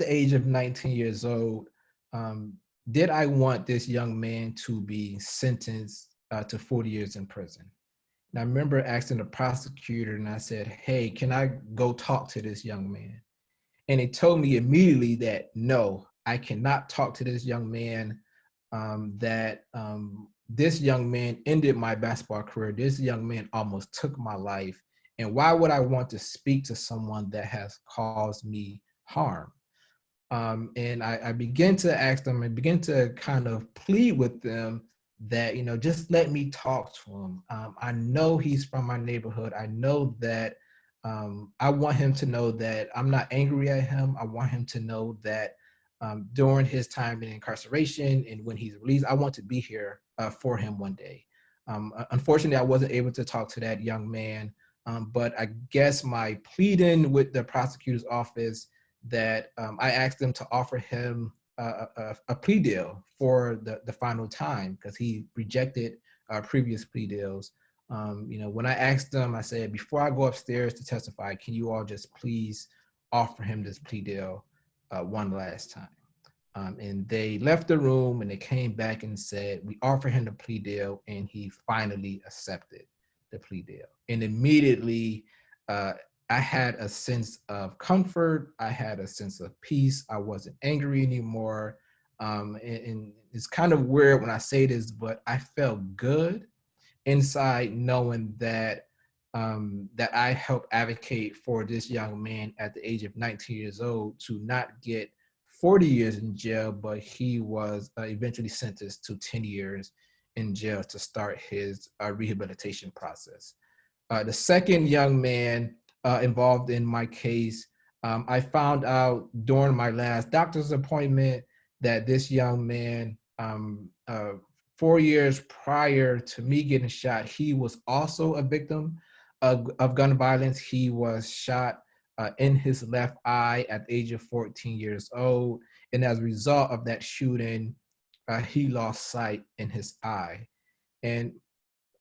the age of 19 years old, did I want this young man to be sentenced to 40 years in prison? And I remember asking the prosecutor and I said, hey, can I go talk to this young man? And he told me immediately that no, I cannot talk to this young man, this young man ended my basketball career. This young man almost took my life. And why would I want to speak to someone that has caused me harm? And I began to ask them and begin to kind of plead with them that, you know, just let me talk to him. I know he's from my neighborhood. I know that I want him to know that I'm not angry at him. I want him to know that during his time in incarceration and when he's released, I want to be here for him one day. Unfortunately, I wasn't able to talk to that young man, but I guess my pleading with the prosecutor's office that I asked them to offer him a plea deal for the final time because he rejected previous plea deals. You know, when I asked them, I said, before I go upstairs to testify, can you all just please offer him this plea deal one last time? And they left the room and they came back and said, we offered him the plea deal, and he finally accepted the plea deal. And immediately, I had a sense of comfort. I had a sense of peace. I wasn't angry anymore. And it's kind of weird when I say this, but I felt good inside knowing that that I helped advocate for this young man at the age of 19 years old to not get 40 years in jail, but he was eventually sentenced to 10 years in jail to start his rehabilitation process. The second young man involved in my case, I found out during my last doctor's appointment that this young man, 4 years prior to me getting shot, he was also a victim of gun violence. He was shot in his left eye at the age of 14 years old. And as a result of that shooting, he lost sight in his eye. And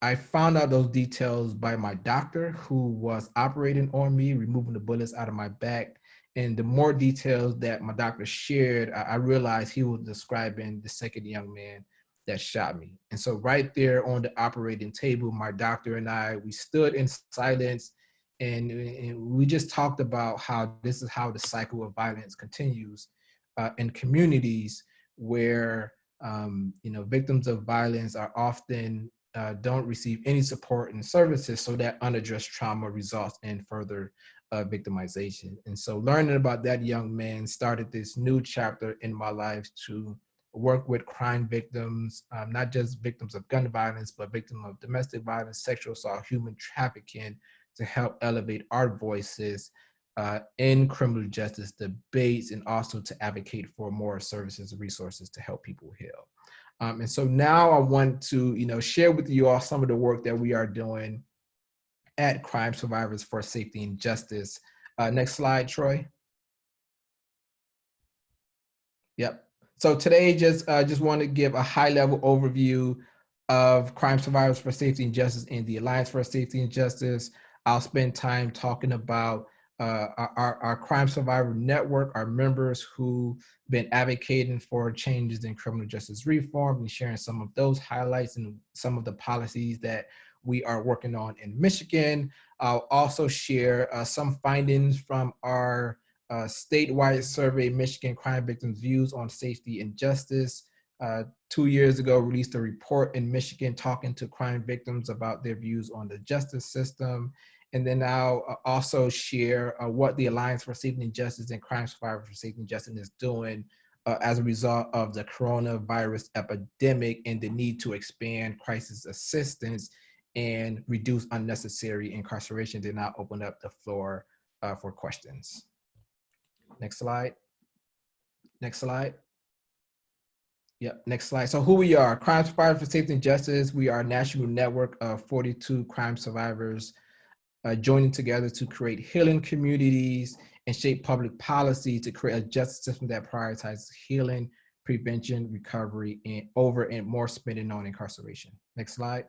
I found out those details by my doctor who was operating on me, removing the bullets out of my back. And the more details that my doctor shared, I realized he was describing the second young man that shot me. And so right there on the operating table, my doctor and I, we stood in silence and we just talked about how this is how the cycle of violence continues in communities where victims of violence are often don't receive any support and services, so that unaddressed trauma results in further victimization. And so learning about that young man started this new chapter in my life to work with crime victims, not just victims of gun violence, but victims of domestic violence, sexual assault, human trafficking, to help elevate our voices in criminal justice debates, and also to advocate for more services and resources to help people heal. And so now I want to, share with you all some of the work that we are doing at Crime Survivors for Safety and Justice. Next slide, Troy. Yep. So today, just want to give a high-level overview of Crime Survivors for Safety and Justice and the Alliance for Safety and Justice. I'll spend time talking about our crime survivor network, our members who've been advocating for changes in criminal justice reform, and sharing some of those highlights and some of the policies that we are working on in Michigan. I'll also share some findings from our statewide survey, Michigan Crime Victims' Views on Safety and Justice. 2 years ago, released a report in Michigan talking to crime victims about their views on the justice system. And then I'll also share what the Alliance for Safety and Justice and Crime Survivors for Safety and Justice is doing as a result of the coronavirus epidemic and the need to expand crisis assistance and reduce unnecessary incarceration. Then I'll open up the floor for questions. Next slide. Next slide. Yep, next slide. So who we are, Crime Survivors for Safety and Justice. We are a national network of 42 crime survivors joining together to create healing communities and shape public policy to create a justice system that prioritizes healing, prevention, recovery, and more spending on incarceration. Next slide.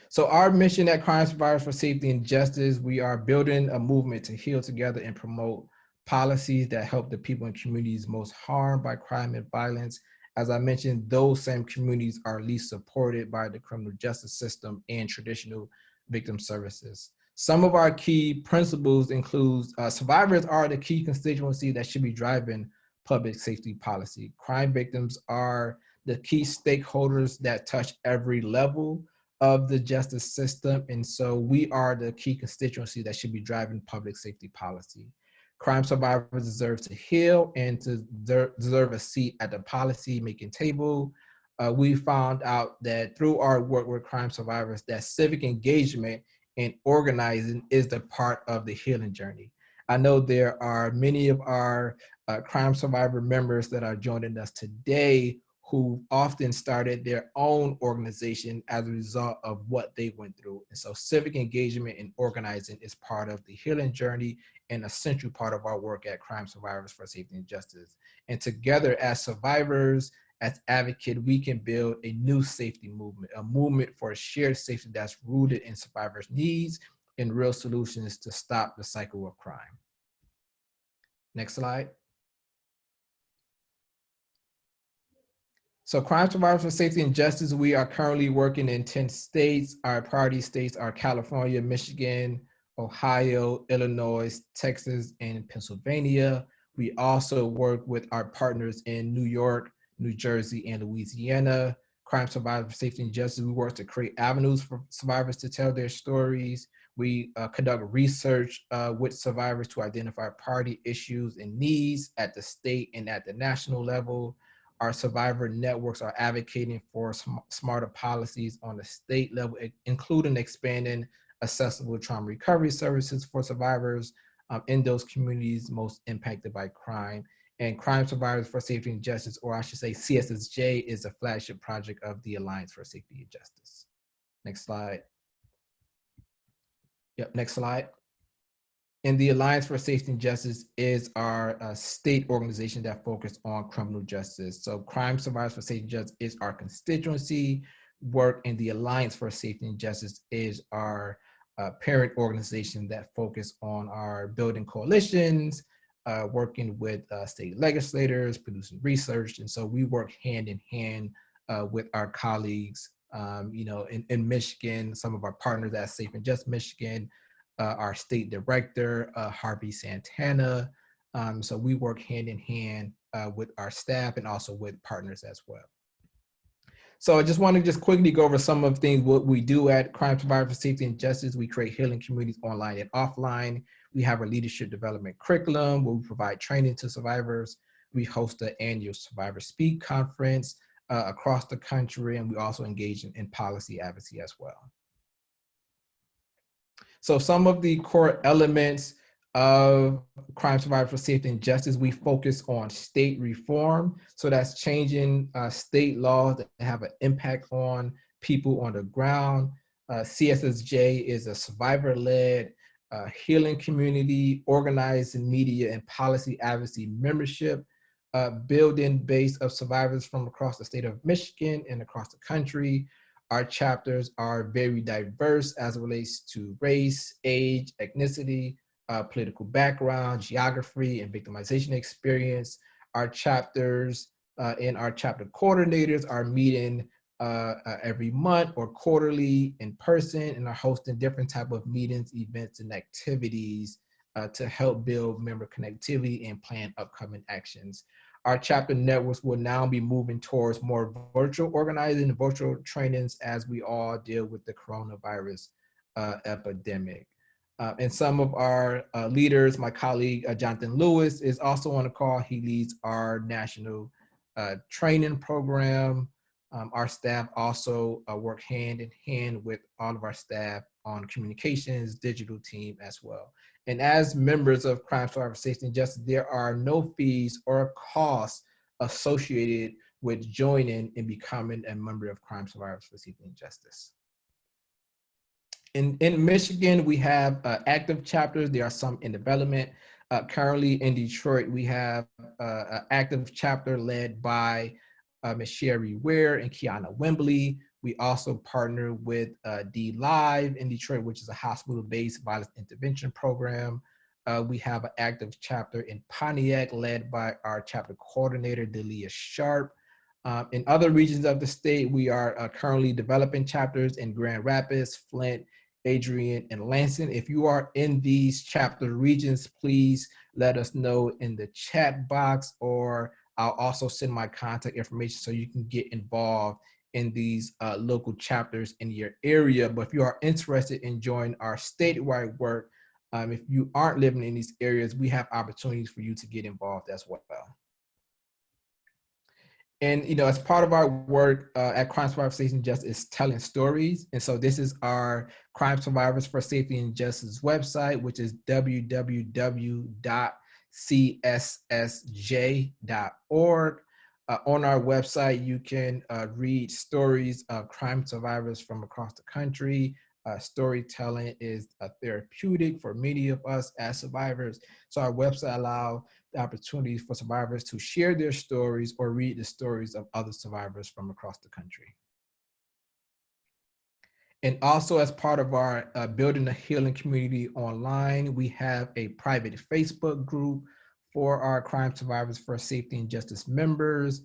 So our mission at Crime Survivors for Safety and Justice, we are building a movement to heal together and promote policies that help the people in communities most harmed by crime and violence. As I mentioned, those same communities are least supported by the criminal justice system and traditional victim services. Some of our key principles include survivors are the key constituency that should be driving public safety policy. Crime victims are the key stakeholders that touch every level of the justice system. And so we are the key constituency that should be driving public safety policy. Crime survivors deserve to heal and to deserve a seat at the policy making table. We found out that through our work with crime survivors that civic engagement and organizing is the part of the healing journey. I know there are many of our crime survivor members that are joining us today who often started their own organization as a result of what they went through. And so civic engagement and organizing is part of the healing journey and a central part of our work at Crime Survivors for Safety and Justice. And together as survivors, as advocates, we can build a new safety movement, a movement for shared safety that's rooted in survivors' needs and real solutions to stop the cycle of crime. Next slide. So Crime Survivors for Safety and Justice, we are currently working in 10 states. Our priority states are California, Michigan, Ohio, Illinois, Texas, and Pennsylvania. We also work with our partners in New York, New Jersey, and Louisiana. Crime Survivors for Safety and Justice, we work to create avenues for survivors to tell their stories. We conduct research with survivors to identify priority issues and needs at the state and at the national level. Our survivor networks are advocating for smarter policies on the state level, including expanding accessible trauma recovery services for survivors in those communities most impacted by crime. And Crime Survivors for Safety and Justice, or I should say CSSJ, is a flagship project of the Alliance for Safety and Justice. Next slide. Yep, next slide. And the Alliance for Safety and Justice is our state organization that focuses on criminal justice. So Crime Survivors for Safety and Justice is our constituency work, and the Alliance for Safety and Justice is our parent organization that focus on our building coalitions, working with state legislators, producing research. And so we work hand in hand with our colleagues, in Michigan, some of our partners at Safe and Just Michigan, our state director, Harvey Santana. So we work hand in hand with our staff and also with partners as well. So I just want to just quickly go over some of the things what we do at Crime Survivors for Safety and Justice. We create healing communities online and offline. We have a leadership development curriculum where we provide training to survivors. We host an annual Survivor Speak conference across the country, and we also engage in policy advocacy as well. So some of the core elements of Crime Survivors for Safety and Justice, we focus on state reform. So that's changing state laws that have an impact on people on the ground. CSSJ is a survivor-led healing community, organizing media and policy advocacy membership, building base of survivors from across the state of Michigan and across the country. Our chapters are very diverse as it relates to race, age, ethnicity, political background, geography, and victimization experience. Our chapters and our chapter coordinators are meeting every month or quarterly in person and are hosting different type of meetings, events, and activities to help build member connectivity and plan upcoming actions. Our chapter networks will now be moving towards more virtual organizing, virtual trainings as we all deal with the coronavirus epidemic. And some of our leaders, my colleague, Jonathan Lewis, is also on the call. He leads our national training program. Our staff also work hand in hand with all of our staff on communications, digital team as well. And as members of Crime Survivors Safety and Justice, there are no fees or costs associated with joining and becoming a member of Crime Survivors for Safety and Justice. In Michigan, we have active chapters. There are some in development. Currently in Detroit, we have an active chapter led by Ms. Sherry Ware and Kiana Wembley. We also partner with D Live in Detroit, which is a hospital-based violence intervention program. We have an active chapter in Pontiac led by our chapter coordinator, Delia Sharp. In other regions of the state, we are currently developing chapters in Grand Rapids, Flint, Adrian, and Lansing. If you are in these chapter regions, please let us know in the chat box, or I'll also send my contact information so you can get involved in these local chapters in your area. But if you are interested in joining our statewide work, if you aren't living in these areas, we have opportunities for you to get involved as well. And as part of our work at Crime Survivors for Safety and Justice is telling stories. And so this is our Crime Survivors for Safety and Justice website, which is www.cssj.org. On our website, you can read stories of crime survivors from across the country. Storytelling is therapeutic for many of us as survivors. So our website allows the opportunity for survivors to share their stories or read the stories of other survivors from across the country. And also, as part of our Building a Healing Community online, we have a private Facebook group for our Crime Survivors for Safety and Justice members.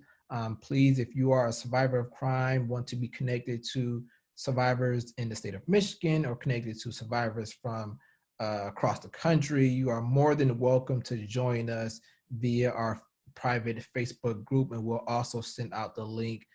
Please, if you are a survivor of crime, want to be connected to survivors in the state of Michigan or connected to survivors from across the country, you are more than welcome to join us via our private Facebook group, and we'll also send out the link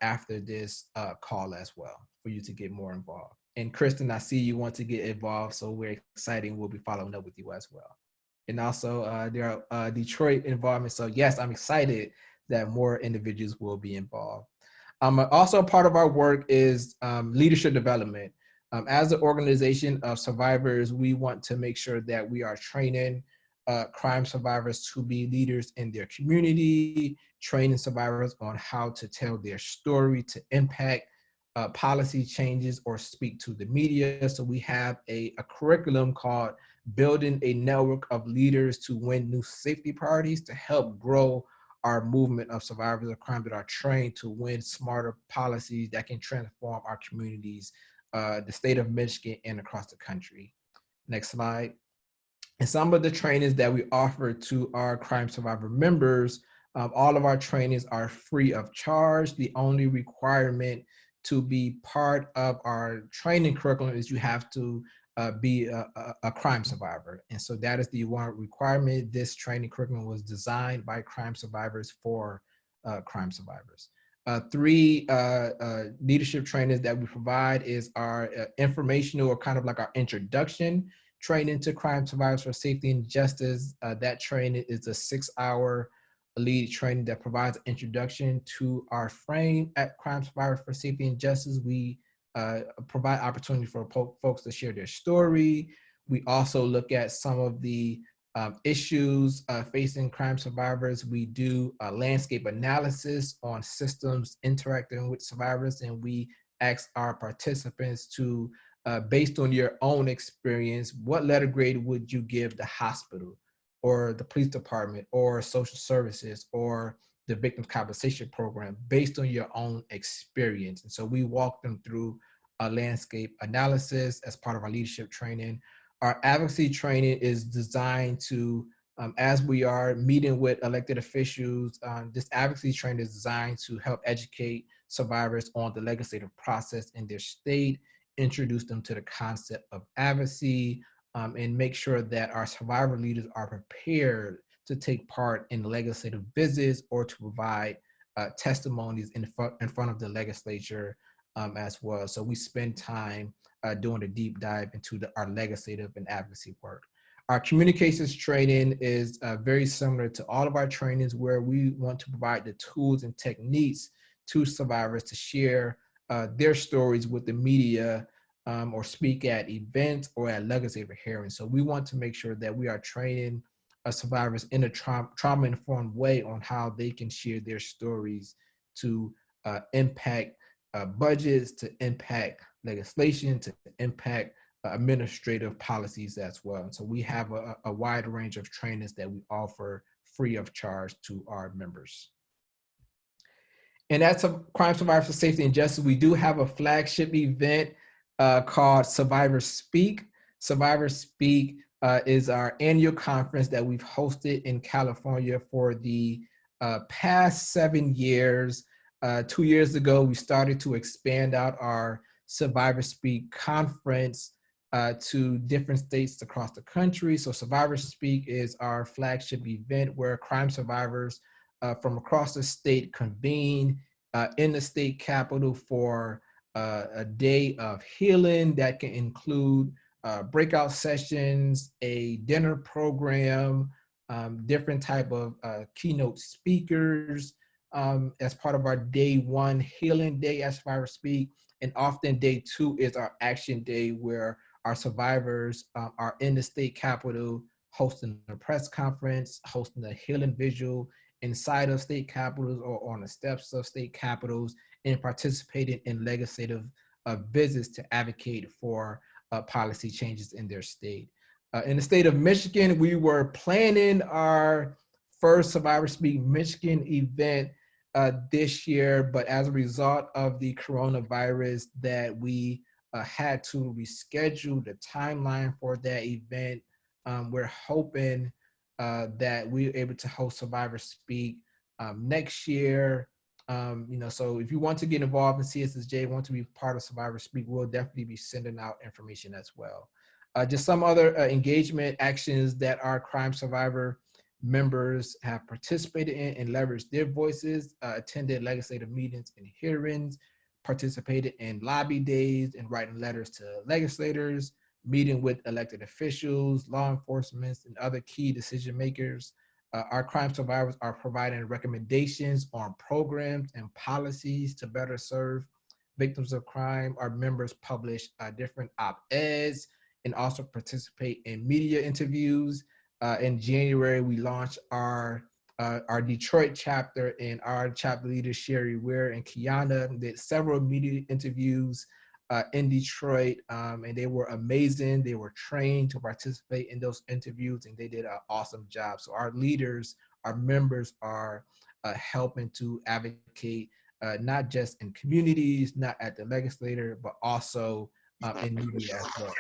after this call as well for you to get more involved. And Kristen, I see you want to get involved, so we're excited. We'll be following up with you as well. And also there are Detroit involvement. So yes, I'm excited that more individuals will be involved. Also part of our work is leadership development. As an organization of survivors, we want to make sure that we are training crime survivors to be leaders in their community, training survivors on how to tell their story, to impact policy changes or speak to the media. So we have a curriculum called Building a Network of Leaders to Win New Safety Priorities to help grow our movement of survivors of crime that are trained to win smarter policies that can transform our communities, the state of Michigan and across the country. Next slide. And some of the trainings that we offer to our crime survivor members, all of our trainings are free of charge. The only requirement to be part of our training curriculum is you have to be a crime survivor. And so that is the one requirement. This training curriculum was designed by crime survivors for crime survivors. Three leadership trainings that we provide is our informational, or kind of like our introduction training to crime survivors for safety and justice. That training is a 6-hour lead training that provides an introduction to our frame at Crime Survivors for Safety and Justice. We provide opportunity for folks to share their story. We also look at some of the issues facing crime survivors. We do a landscape analysis on systems interacting with survivors, and we ask our participants to, based on your own experience, what letter grade would you give the hospital or the police department or social services or the victims compensation program based on your own experience. And so we walk them through a landscape analysis as part of our leadership training. Our advocacy training is designed to, as we are meeting with elected officials, this advocacy training is designed to help educate survivors on the legislative process in their state, introduce them to the concept of advocacy, and make sure that our survivor leaders are prepared to take part in legislative visits or to provide testimonies in front of the legislature as well. So we spend time doing a deep dive into our legislative and advocacy work. Our communications training is very similar to all of our trainings, where we want to provide the tools and techniques to survivors to share their stories with the media, or speak at events or at legislative hearings. So we want to make sure that we are training survivors in a trauma-informed way on how they can share their stories to impact budgets, to impact legislation, to impact administrative policies as well. And so we have a wide range of trainings that we offer free of charge to our members. And that's a Crime Survivors for Safety and Justice. We do have a flagship event called Survivors Speak. Survivors Speak is our annual conference that we've hosted in California for the past 7 years. 2 years ago, we started to expand out our Survivor Speak conference to different states across the country. So Survivor Speak is our flagship event where crime survivors from across the state convene in the state capitol for a day of healing that can include breakout sessions, a dinner program, different type of keynote speakers as part of our day one healing day as Survivor Speak. And often day two is our action day where our survivors are in the state capitol hosting a press conference, hosting a healing vigil inside of state capitals or on the steps of state capitals, and participating in legislative visits to advocate for policy changes in their state. In the state of Michigan, we were planning our first Survivor Speak Michigan event this year, but as a result of the coronavirus that we had to reschedule the timeline for that event. We're hoping that we're able to host Survivor Speak next year. So if you want to get involved in CSSJ, want to be part of Survivor Speak, we'll definitely be sending out information as well. Just some other engagement actions that our crime survivor members have participated in and leveraged their voices, attended legislative meetings and hearings, participated in lobby days and writing letters to legislators, meeting with elected officials, law enforcement, and other key decision makers. Our crime survivors are providing recommendations on programs and policies to better serve victims of crime. Our members publish different op-eds and also participate in media interviews. In January, we launched our Detroit chapter, and our chapter leaders, Sherry Ware and Kiana, did several media interviews in Detroit, and they were amazing. They were trained to participate in those interviews, and they did an awesome job. So our leaders, our members are helping to advocate not just in communities, not at the legislature, but also in media as well.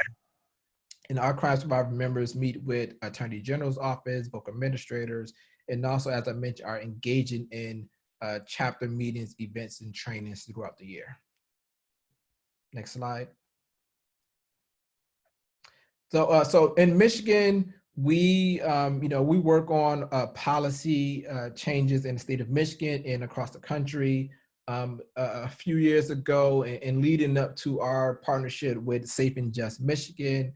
And our crime survivor members meet with Attorney General's office, book administrators, and also, as I mentioned, are engaging in chapter meetings, events, and trainings throughout the year. Next slide. So in Michigan, we we work on policy changes in the state of Michigan and across the country. A few years ago, and leading up to our partnership with Safe and Just Michigan,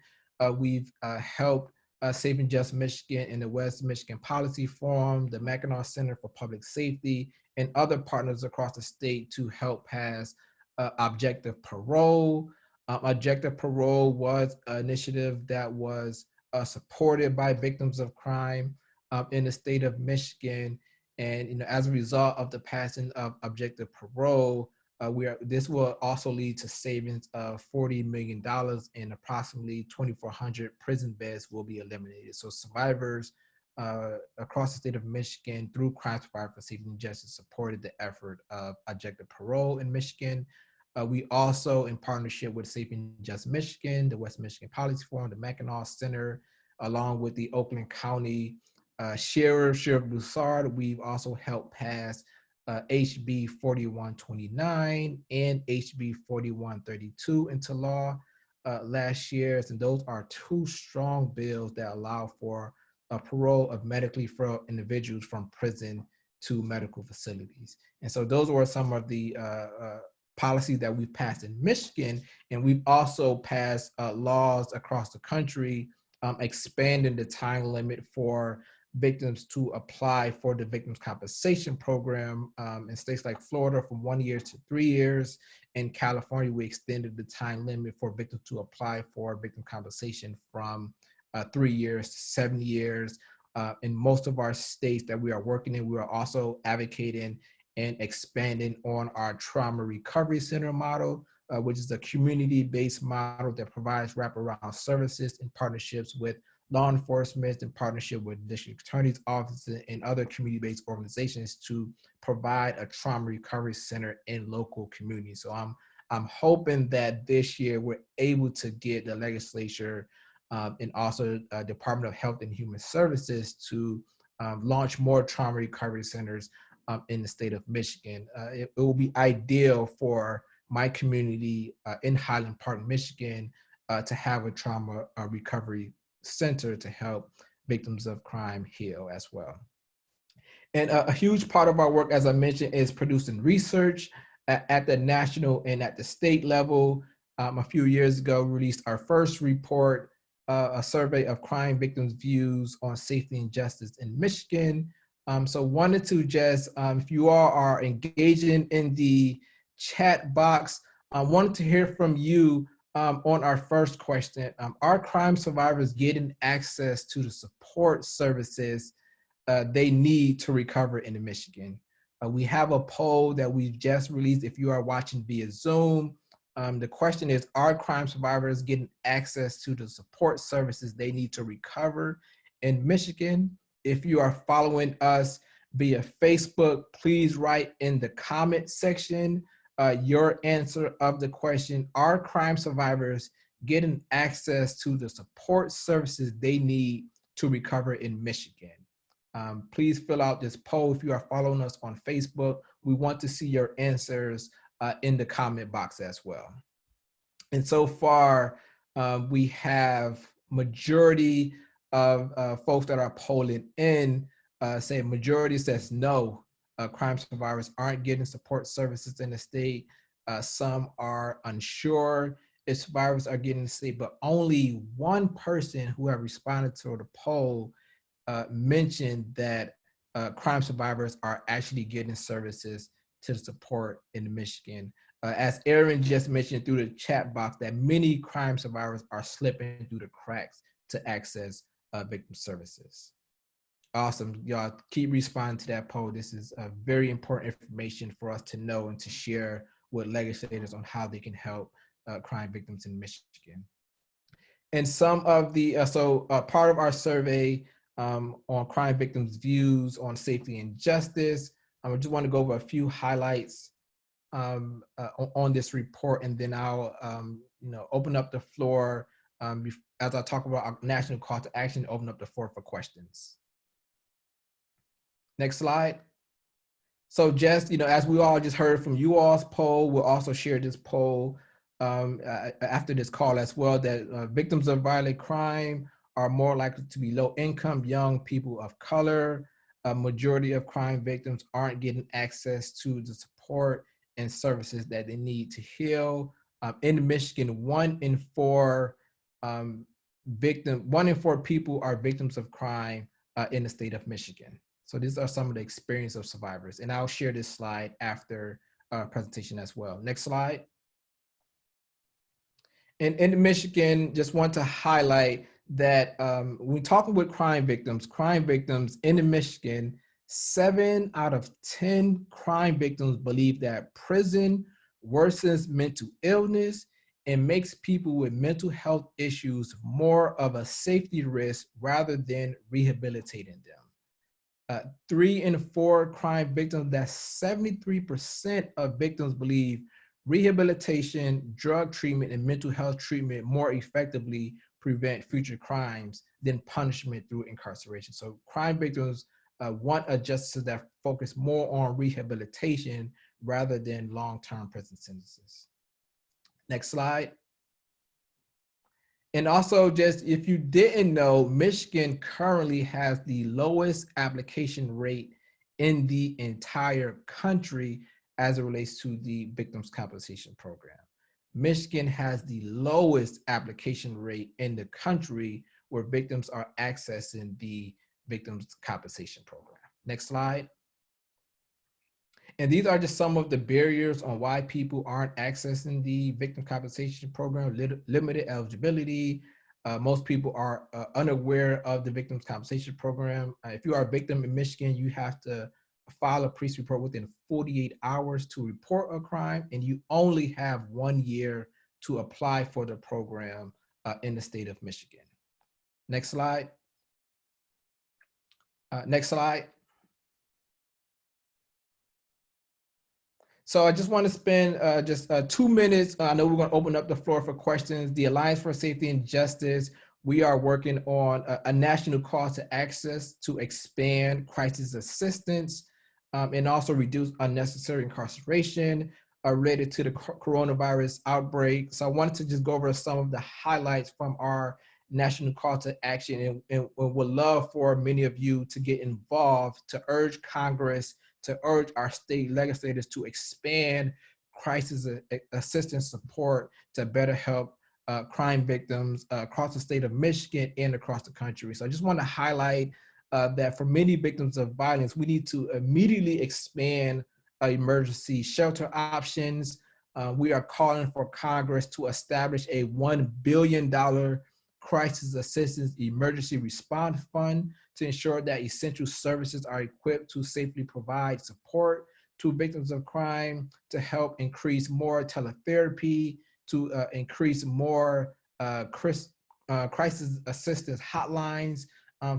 we've helped Safe and Just Michigan and the West Michigan Policy Forum, the Mackinac Center for Public Safety, and other partners across the state to help pass objective parole. Objective parole was an initiative that was supported by victims of crime in the state of Michigan. And as a result of the passing of objective parole, this will also lead to savings of $40 million, and approximately 2,400 prison beds will be eliminated. So survivors across the state of Michigan through Crime Survivor for Safety and Justice supported the effort of objective parole in Michigan. We also, in partnership with Safe and Just Michigan, the West Michigan Policy Forum, the Mackinac Center, along with the Oakland County Sheriff Broussard, we've also helped pass HB 4129 and HB 4132 into law last year. And those are two strong bills that allow for a parole of medically frail individuals from prison to medical facilities. And so those were some of the policies that we've passed in Michigan. And we've also passed laws across the country expanding the time limit for victims to apply for the Victims Compensation Program in states like Florida from 1 year to 3 years. In California, we extended the time limit for victims to apply for victim compensation from 3 years to 7 years. In most of our states that we are working in, we are also advocating and expanding on our trauma recovery center model, which is a community-based model that provides wraparound services in partnerships with law enforcement, in partnership with district attorney's offices and other community-based organizations to provide a trauma recovery center in local communities. So I'm hoping that this year we're able to get the legislature and also Department of Health and Human Services to launch more trauma recovery centers in the state of Michigan. It will be ideal for my community in Highland Park, Michigan, to have a trauma recovery center to help victims of crime heal as well. And a huge part of our work, as I mentioned, is producing research at the national and at the state level. A few years ago, we released our first report, a survey of crime victims' views on safety and justice in Michigan. So wanted to just, if you all are engaging in the chat box, I wanted to hear from you on our first question. Are crime survivors getting access to the support services they need to recover in Michigan? We have a poll that we've just released if you are watching via Zoom. The question is, are crime survivors getting access to the support services they need to recover in Michigan? If you are following us via Facebook, please write in the comment section your answer of the question, are crime survivors getting access to the support services they need to recover in Michigan? Please fill out this poll if you are following us on Facebook. We want to see your answers in the comment box as well. And so far, we have majority of folks that are polling in say majority says no, crime survivors aren't getting support services in the state. Some are unsure if survivors are getting the state, but only one person who have responded to the poll mentioned that crime survivors are actually getting services to support in Michigan. As Aaron just mentioned through the chat box, that many crime survivors are slipping through the cracks to access victim services. Awesome, y'all keep responding to that poll. This is very important information for us to know and to share with legislators on how they can help crime victims in Michigan. And some of the, part of our survey on crime victims' views on safety and justice, I just want to go over a few highlights on this report, and then I'll open up the floor as I talk about our national call to action, open up the floor for questions. Next slide. So just, as we all just heard from you all's poll, we'll also share this poll after this call as well, that victims of violent crime are more likely to be low income, young people of color. A majority of crime victims aren't getting access to the support and services that they need to heal. In Michigan, 1 in 4 people are victims of crime in the state of Michigan. So these are some of the experience of survivors. And I'll share this slide after our presentation as well. Next slide. And in Michigan, just want to highlight that when talking with crime victims in Michigan, 7 out of 10 crime victims believe that prison worsens mental illness and makes people with mental health issues more of a safety risk rather than rehabilitating them. 3 in 4 crime victims, that's 73% of victims, believe rehabilitation, drug treatment, and mental health treatment more effectively prevent future crimes than punishment through incarceration. So crime victims want a justice that focus more on rehabilitation rather than long-term prison sentences. Next slide. And also, just if you didn't know, Michigan currently has the lowest application rate in the entire country as it relates to the Victims Compensation Program. Michigan has the lowest application rate in the country where victims are accessing the Victims Compensation Program. Next slide. And these are just some of the barriers on why people aren't accessing the Victim Compensation Program. Limited eligibility. Most people are unaware of the Victims Compensation Program. If you are a victim in Michigan, you have to file a police report within 48 hours to report a crime, and you only have 1 year to apply for the program in the state of Michigan. Next slide. Next slide. So I just want to spend just 2 minutes. I know we're going to open up the floor for questions. The Alliance for Safety and Justice we are working on a national call to access to expand crisis assistance and also reduce unnecessary incarceration related to the coronavirus outbreak. So I wanted to just go over some of the highlights from our national call to action, and would love for many of you to get involved to urge Congress, to urge our state legislators to expand crisis assistance support to better help crime victims across the state of Michigan and across the country. So I just want to highlight that for many victims of violence, we need to immediately expand emergency shelter options. We are calling for Congress to establish a $1 billion crisis assistance emergency response fund to ensure that essential services are equipped to safely provide support to victims of crime, to help increase more teletherapy, to increase more crisis assistance hotlines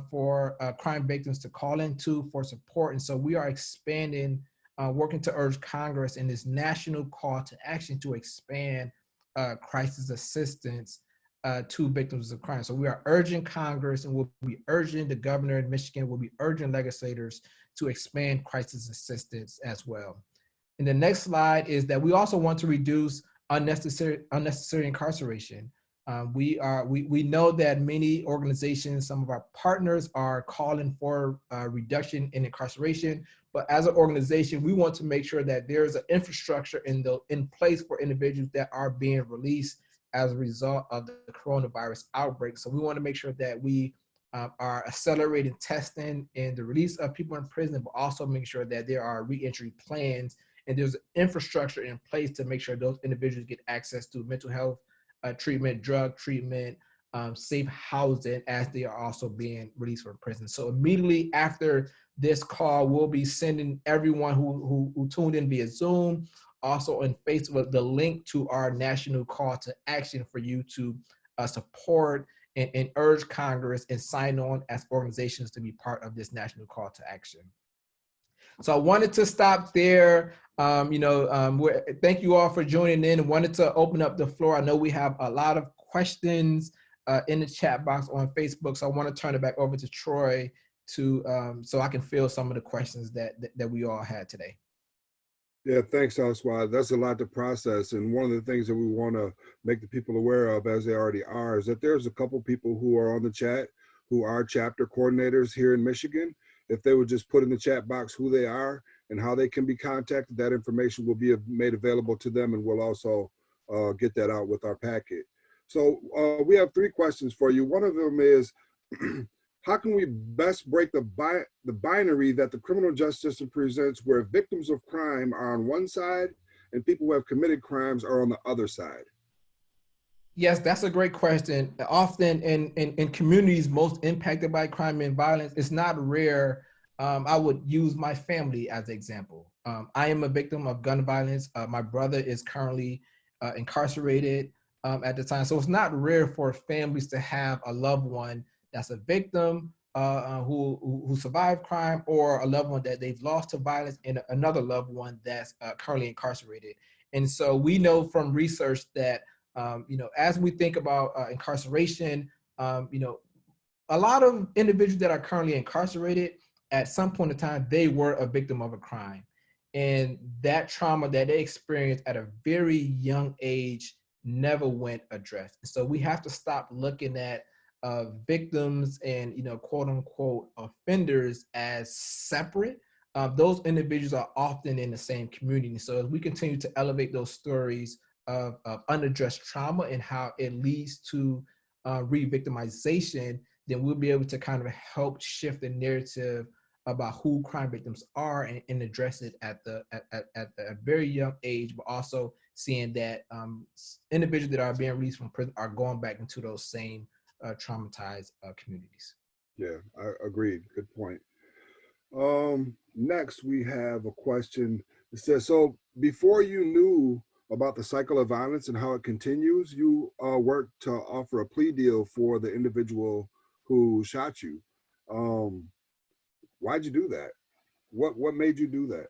for crime victims to call into for support. And so we are expanding, working to urge Congress in this national call to action to expand crisis assistance to victims of crime. So we are urging Congress, and we'll be urging the governor in Michigan, we'll be urging legislators to expand crisis assistance as well. And the next slide is that we also want to reduce unnecessary incarceration. We know that many organizations, some of our partners are calling for a reduction in incarceration, but as an organization, we want to make sure that there's an infrastructure in place for individuals that are being released as a result of the coronavirus outbreak. So we want to make sure that we are accelerating testing and the release of people in prison, but also make sure that there are reentry plans and there's infrastructure in place to make sure those individuals get access to mental health treatment, drug treatment, safe housing as they are also being released from prison. So immediately after this call, we'll be sending everyone who tuned in via Zoom, also on Facebook, the link to our national call to action for you to support and urge Congress and sign on as organizations to be part of this national call to action. So I wanted to stop there. Thank you all for joining in. Wanted to open up the floor. I know we have a lot of questions in the chat box on Facebook. So I want to turn it back over to Troy so I can field some of the questions that we all had today. Yeah, thanks, Aswad. That's a lot to process. And one of the things that we want to make the people aware of, as they already are, is that there's a couple people who are on the chat who are chapter coordinators here in Michigan. If they would just put in the chat box who they are and how they can be contacted, that information will be made available to them, and we'll also get that out with our packet. So we have 3 questions for you. One of them is, how can we best break the binary that the criminal justice system presents, where victims of crime are on one side and people who have committed crimes are on the other side? Yes, that's a great question. Often in communities most impacted by crime and violence, it's not rare. I would use my family as an example. I am a victim of gun violence. My brother is currently incarcerated at the time. So it's not rare for families to have a loved one that's a victim who survived crime, or a loved one that they've lost to violence, and another loved one that's currently incarcerated. And so we know from research that as we think about incarceration, a lot of individuals that are currently incarcerated, at some point in time, they were a victim of a crime. And that trauma that they experienced at a very young age never went addressed. So we have to stop looking at victims and, quote unquote, offenders as separate. Those individuals are often in the same community. So as we continue to elevate those stories of unaddressed trauma and how it leads to re-victimization, then we'll be able to kind of help shift the narrative about who crime victims are and address it at a very young age, but also seeing that individuals that are being released from prison are going back into those same traumatized communities. Yeah, I agreed. Good point. Next, we have a question. It says, so before you knew about the cycle of violence and how it continues, you worked to offer a plea deal for the individual who shot you. Why'd you do that? What made you do that?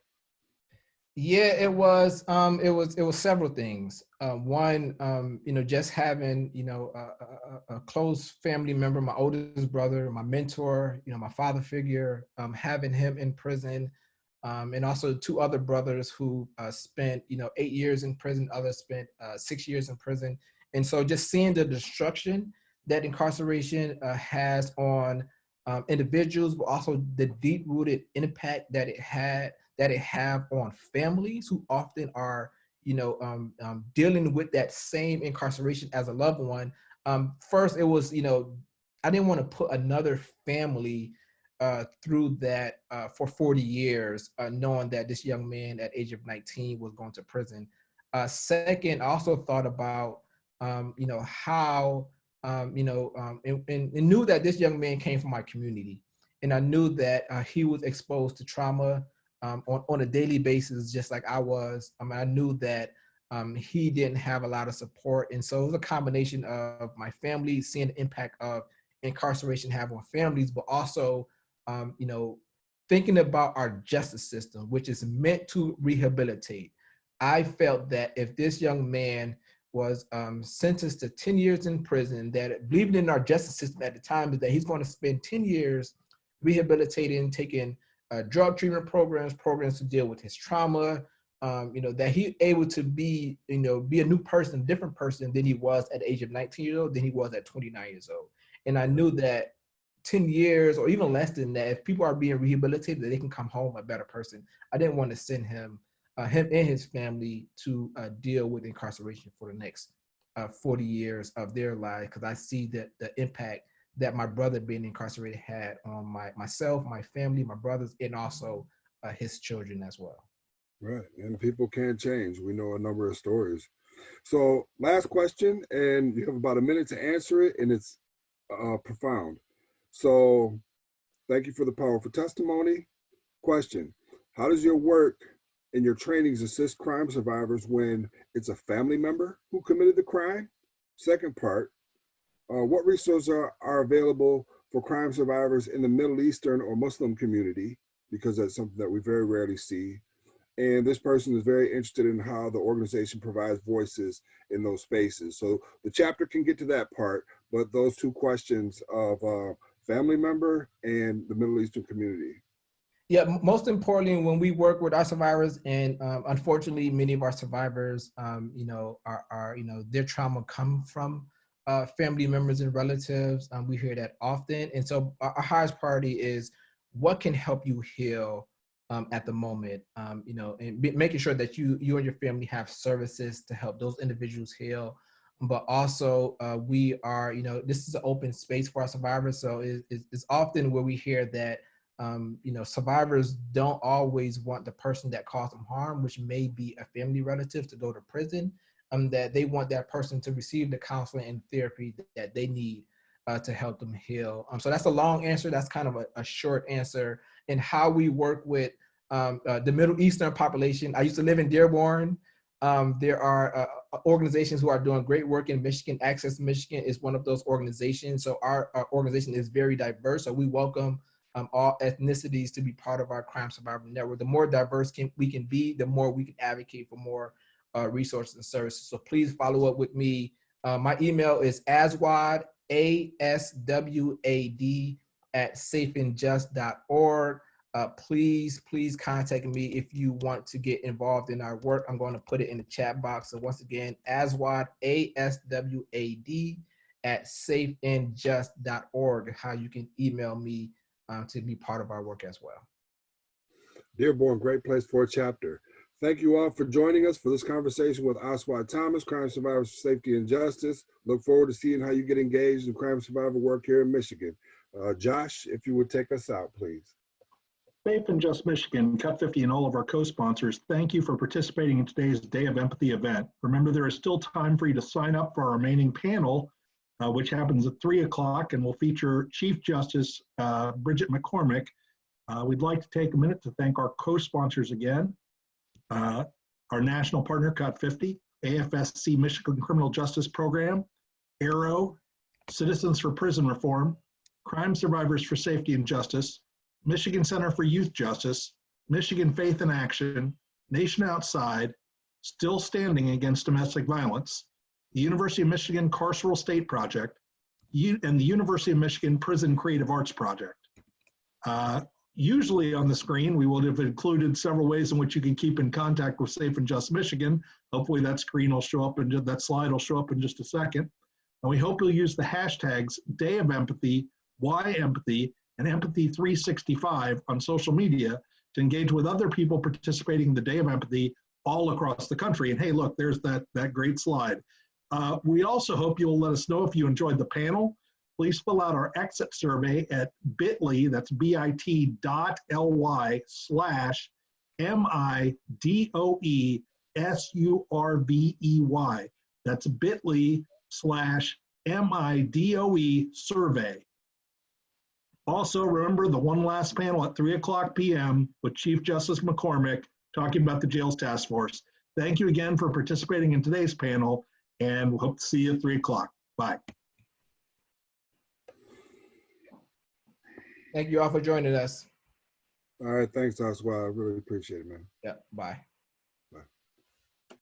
Yeah, it was. It was several things. One, just having a close family member, my oldest brother, my mentor, my father figure, having him in prison, and also two other brothers who spent 8 years in prison. Others spent 6 years in prison, and so just seeing the destruction that incarceration has on individuals, but also the deep-rooted impact that it have on families who often are, dealing with that same incarceration as a loved one. First, it was, I didn't want to put another family through that for 40 years, knowing that this young man at age of 19 was going to prison. Second, I also thought about, how, and knew that this young man came from my community. And I knew that he was exposed to trauma on a daily basis, just like I was. I knew that he didn't have a lot of support. And so it was a combination of my family seeing the impact of incarceration have on families, but also, thinking about our justice system, which is meant to rehabilitate. I felt that if this young man was sentenced to 10 years in prison, that believing in our justice system at the time is that he's going to spend 10 years rehabilitating, taking drug treatment programs to deal with his trauma, that he able to be a new person, different person than he was at the age of 19 years old, than he was at 29 years old. And I knew that 10 years or even less than that, if people are being rehabilitated, that they can come home a better person. I didn't want to send him and his family to deal with incarceration for the next 40 years of their life, because I see that the impact that my brother being incarcerated had on myself, my family, my brothers, and also his children as well. Right, and people can change. We know a number of stories. So last question, and you have about a minute to answer it, and it's profound. So thank you for the powerful testimony. Question: how does your work and your trainings assist crime survivors when it's a family member who committed the crime? Second part, what resources are available for crime survivors in the Middle Eastern or Muslim community? Because that's something that we very rarely see. And this person is very interested in how the organization provides voices in those spaces. So the chapter can get to that part, but those two questions of family member and the Middle Eastern community. Yeah, most importantly, when we work with our survivors, and unfortunately, many of our survivors, are their trauma come from family members and relatives. We hear that often, and so our highest priority is what can help you heal at the moment. And making sure that you and your family have services to help those individuals heal. But also, we are, this is an open space for our survivors, so it's often where we hear that. Survivors don't always want the person that caused them harm, which may be a family relative, to go to prison. That they want that person to receive the counseling and therapy that they need to help them heal. So that's a long answer. That's kind of a short answer. And how we work with the Middle Eastern population. I used to live in Dearborn. There are organizations who are doing great work in Michigan. Access Michigan is one of those organizations. So our organization is very diverse. So we welcome all ethnicities to be part of our crime survivor network. The more diverse we can be, the more we can advocate for more resources and services. So please follow up with me. My email is aswad, ASWAD, @safeandjust.org. Please contact me if you want to get involved in our work. I'm going to put it in the chat box. So once again, aswad, ASWAD, @safeandjust.org, how you can email me to be part of our work as well. Dearborn, great place for a chapter. Thank you all for joining us for this conversation with Aswad Thomas, Crime Survivors for Safety and Justice. Look forward to seeing how you get engaged in crime survivor work here in Michigan. Josh, if you would take us out, please. Safe and Just Michigan, Cut 50, and all of our co-sponsors, thank you for participating in today's Day of Empathy event. Remember, there is still time for you to sign up for our remaining panel, which happens at 3 o'clock and will feature Chief Justice Bridget McCormick. We'd like to take a minute to thank our co-sponsors again. Our national partner, Cut 50, AFSC Michigan Criminal Justice Program, ARROW, Citizens for Prison Reform, Crime Survivors for Safety and Justice, Michigan Center for Youth Justice, Michigan Faith in Action, Nation Outside, Still Standing Against Domestic Violence, the University of Michigan Carceral State Project, and the University of Michigan Prison Creative Arts Project. Usually on the screen, we will have included several ways in which you can keep in contact with Safe and Just Michigan. Hopefully that screen will show up and that slide will show up in just a second. And we hope you'll use the hashtags Day of Empathy, Why Empathy, and Empathy365 on social media to engage with other people participating in the Day of Empathy all across the country. And hey, look, there's that great slide. We also hope you'll let us know if you enjoyed the panel. Please fill out our exit survey at bit.ly, that's bit.ly/MIDOESURVEY. That's bit.ly/MIDOE survey. Also, remember the one last panel at 3:00 p.m. with Chief Justice McCormick talking about the Jails Task Force. Thank you again for participating in today's panel, and we'll hope to see you at 3:00. Bye. Thank you all for joining us. All right, thanks, Aswad. I really appreciate it, man. Yeah, bye.